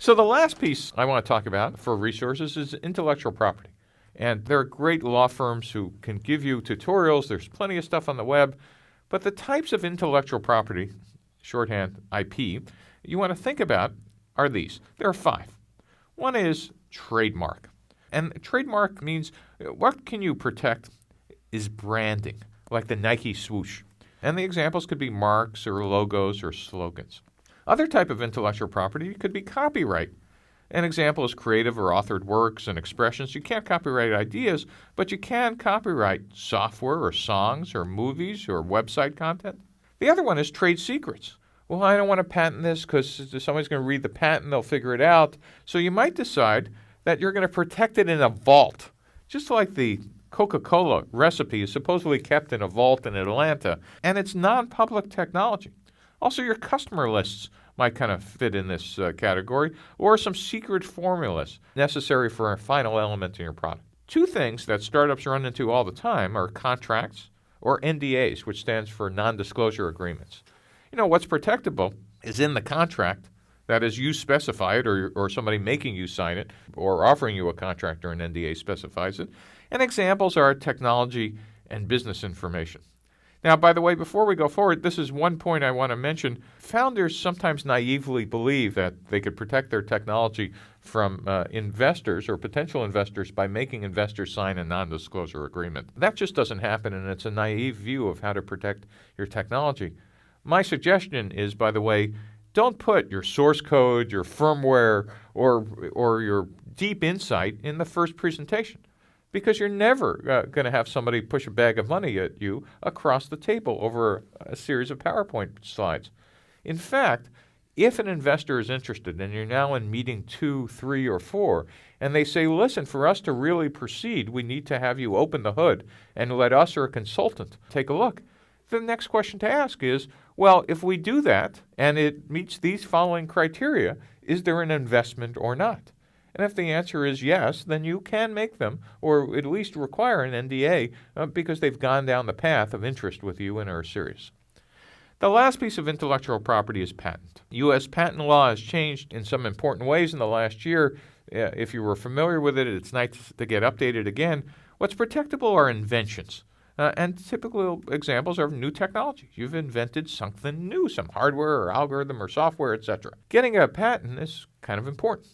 So the last piece I want to talk about for resources is intellectual property. And there are great law firms who can give you tutorials. There's plenty of stuff on the web. But the types of intellectual property, shorthand IP, you want to think about are these. There are 5. One is trademark. And trademark means what can you protect is branding, like the Nike swoosh. And the examples could be marks or logos or slogans. Other type of intellectual property could be copyright. An example is creative or authored works and expressions. You can't copyright ideas, but you can copyright software or songs or movies or website content. The other one is trade secrets. Well, I don't want to patent this because somebody's going to read the patent, they'll figure it out. So you might decide that you're going to protect it in a vault, just like the Coca-Cola recipe is supposedly kept in a vault in Atlanta, and it's non-public technology. Also, your customer lists might kind of fit in this category, or some secret formulas necessary for a final element in your product. 2 things that startups run into all the time are contracts or NDAs, which stands for non-disclosure agreements. You know, what's protectable is in the contract. That is, you specify it, or somebody making you sign it, or offering you a contract or an NDA specifies it. And examples are technology and business information. Now, by the way, before we go forward, this is one point I want to mention. Founders sometimes naively believe that they could protect their technology from investors or potential investors by making investors sign a non-disclosure agreement. That just doesn't happen, and it's a naive view of how to protect your technology. My suggestion is, by the way, don't put your source code, your firmware, or your deep insight in the first presentation, because you're never going to have somebody push a bag of money at you across the table over a series of PowerPoint slides. In fact, if an investor is interested and you're now in meeting 2, 3, or 4, and they say, listen, for us to really proceed, we need to have you open the hood and let us or a consultant take a look. The next question to ask is, well, if we do that and it meets these following criteria, is there an investment or not? And if the answer is yes, then you can make them, or at least require an NDA, because they've gone down the path of interest with you and are serious. The last piece of intellectual property is patent. U.S. patent law has changed in some important ways in the last year. If you were familiar with it, it's nice to get updated again. What's protectable are inventions. And typical examples are new technology. You've invented something new, some hardware or algorithm or software, etc. Getting a patent is kind of important.